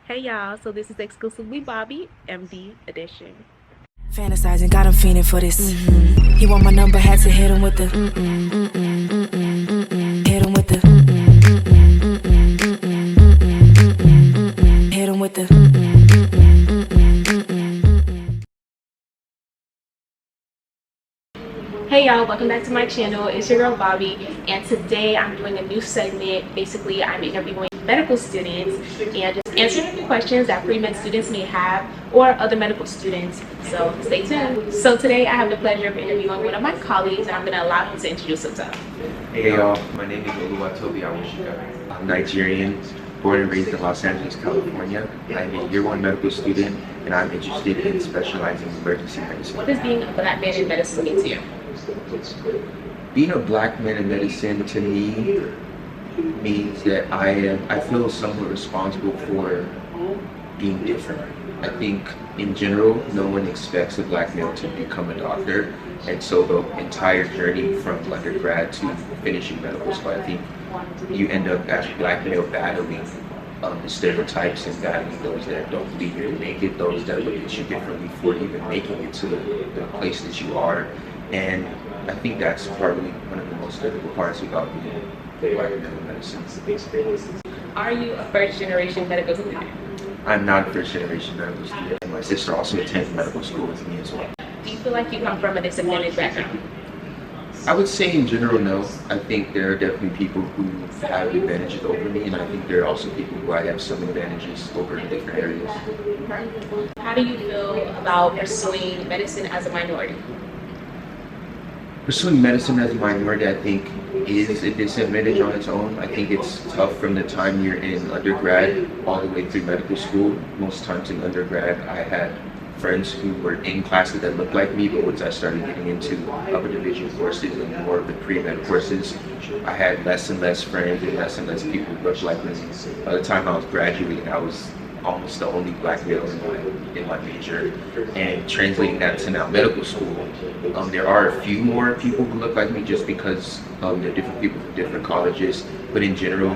Hey y'all, so this is exclusively Bobby, MD edition. Fantasizing, got him fiending for this. He want my number, had to hit him with the hit him with the hit him with the Hey y'all, welcome back to my channel. It's your girl Bobby, and today I'm doing a new segment. Basically, I'm interviewing medical students and just answering the questions that pre-med students may have or other medical students. So stay tuned. So today I have the pleasure of interviewing one of my colleagues, and I'm going to allow him to introduce himself. Hey y'all, my name is Oluwatobi Awashika. I'm Nigerian, born and raised in Los Angeles, California. I'm a year one medical student, and I'm interested in specializing in emergency medicine. What does being a black man in medicine mean to you? Being a black man in medicine to me means that I feel somewhat responsible for being different. I think in general, no one expects a black male to become a doctor, and so the entire journey from undergrad to finishing medical school, I think you end up as a black male battling the stereotypes and battling those that don't believe you can make it, those that look at you differently for even making it to the place that you are. And I think that's probably one of the most difficult parts about being a black male in medicine. Are you a first generation medical student? I'm not a first generation medical student, and my sister also attends medical school with me as well. Do you feel like you come from a disadvantaged background? I would say in general, no. I think there are definitely people who have advantages over me, and I think there are also people who I have some advantages over in different areas. How do you feel about pursuing medicine as a minority? Pursuing medicine as a minority, I think, is a disadvantage on its own. I think it's tough from the time you're in undergrad all the way through medical school. Most times in undergrad, I had friends who were in classes that looked like me, but once I started getting into upper division courses and more of the pre-med courses, I had less and less friends and less people who looked like me. By the time I was graduating, I was almost the only black male in my major, and translating that to now medical school, there are a few more people who look like me just because there are different people from different colleges, but in general,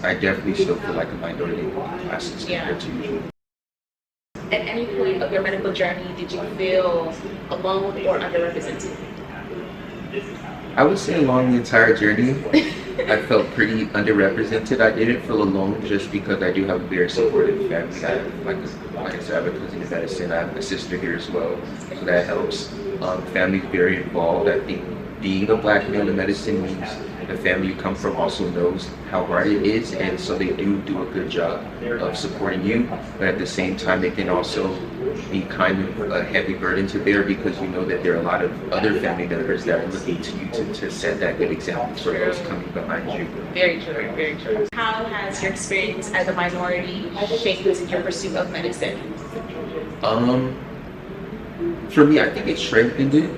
I definitely still feel like a minority in classes compared to usual. At any point of your medical journey, did you feel alone or underrepresented? I would say along the entire journey, I felt pretty underrepresented. I didn't feel alone just because I do have a very supportive family. I have, like I said, I have a cousin in medicine. I have a sister here as well, so that helps. Family's very involved. I think being a black male in medicine means the family you come from also knows how hard it is, and so they do a good job of supporting you. But at the same time, it can also be kind of a heavy burden to bear because you know that there are a lot of other family members that are looking to you to set that good example for those coming behind you. Very true, very true. How has your experience as a minority shaped your pursuit of medicine? For me, I think it strengthened it.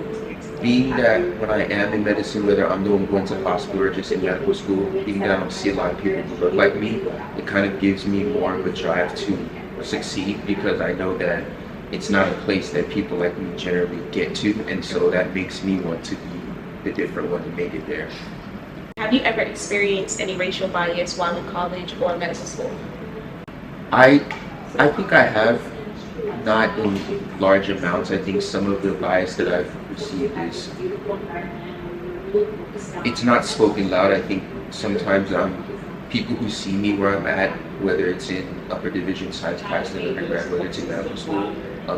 Being that when I am in medicine, whether I'm the one going to the hospital or just in medical school, being that I don't see a lot of people who look like me, it kind of gives me more of a drive to succeed because I know that it's not a place that people like me generally get to, and so that makes me want to be the different one to make it there. Have you ever experienced any racial bias while in college or medical school? I think I have, not in large amounts. I think some of the bias that I've received is, it's not spoken loud. I think sometimes people who see me where I'm at, whether it's in upper division science class in undergrad, whether it's in medical school,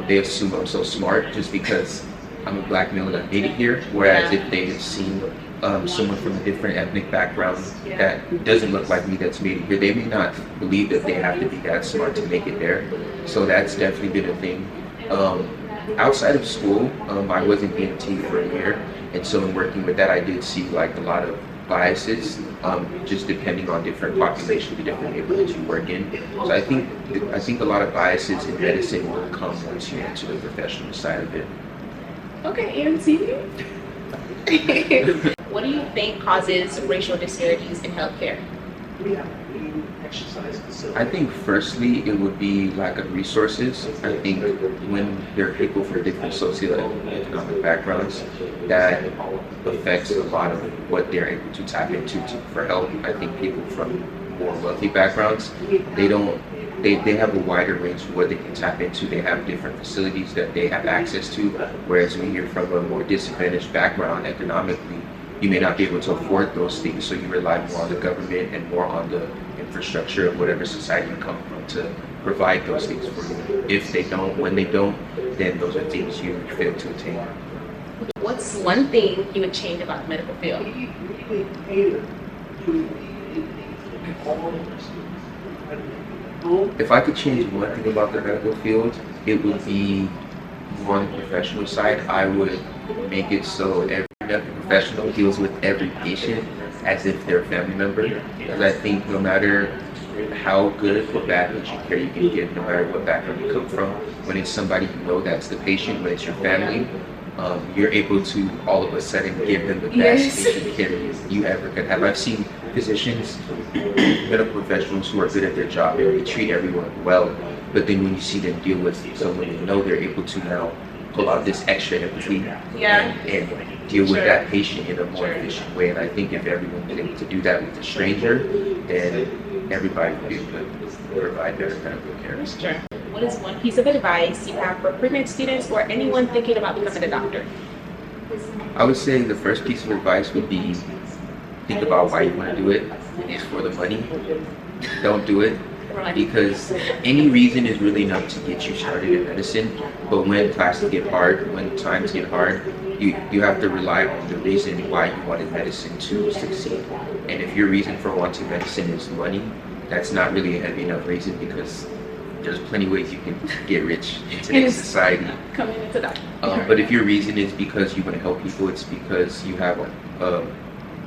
they assume I'm so smart just because I'm a black male and I made it here. Whereas if they had seen someone from a different ethnic background that doesn't look like me that's made it here, they may not believe that they have to be that smart to make it there. So that's definitely been a thing. Outside of school, I was in EMT for a year, and so in working with that, I did see like a lot of biases, just depending on different populations, the different neighborhoods you work in. So I think a lot of biases in medicine will come once you enter the professional side of it. Okay, EMT. What do you think causes racial disparities in healthcare? I think firstly it would be lack of resources. I think when there are people from different socioeconomic backgrounds, that affects a lot of what they're able to tap into for help. I think people from more wealthy backgrounds, they they have a wider range of what they can tap into. They have different facilities that they have access to, whereas when you're from a more disadvantaged background economically, you may not be able to afford those things, so you rely more on the government and more on the infrastructure of whatever society you come from to provide those things for you. If they don't, when they don't, then those are things you fail to attain. What's one thing you would change about the medical field? If I could change one thing about the medical field, it would be more on the professional side. I would make it so every medical professional deals with every patient as if they're a family member. Because I think no matter how good or bad patient care you can get, no matter what background you come from, when it's somebody you know that's the patient, when it's your family, you're able to all of a sudden give them the best patient care you ever could have. I've seen physicians, medical professionals who are good at their job and they treat everyone well, but then when you see them deal with someone you know, they're able to now pull out this extra empathy and deal with that patient in a more efficient way. And I think if everyone was able to do that with a stranger, then everybody would be able to provide better medical care. Sure. What is one piece of advice you have for pre-med students or anyone thinking about becoming a doctor? I would say the first piece of advice would be think about why you want to do it. It's for the money. Don't do it because any reason is really enough to get you started in medicine. But when classes get hard, when times get hard, you have to rely on the reason why you wanted medicine to succeed. And if your reason for wanting medicine is money, that's not really a heavy enough reason because there's plenty of ways you can get rich in today's society. Coming into that. But if your reason is because you want to help people, it's because you have a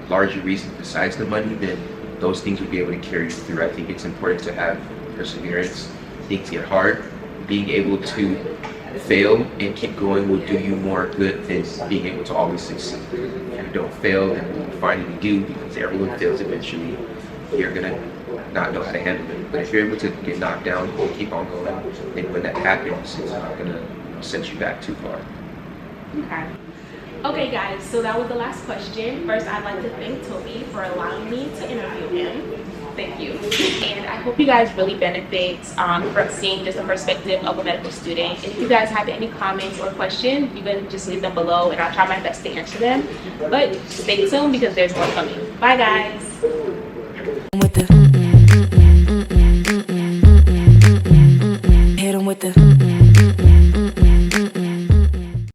larger reason besides the money, then those things will be able to carry you through. I think it's important to have perseverance. Things get hard. Being able to fail and keep going will do you more good than being able to always succeed. If you don't fail, then when you finally do, because everyone fails eventually, you're gonna not know how to handle it. But if you're able to get knocked down and keep on going, then when that happens, it's not gonna set you back too far. Okay. Okay guys, so that was the last question. First, I'd like to thank Toby for allowing me to interview him. Thank you. And I hope you guys really benefit from seeing just the perspective of a medical student. And if you guys have any comments or questions, you can just leave them below and I'll try my best to answer them. But stay tuned because there's more coming. Bye guys. With the hit 'em with the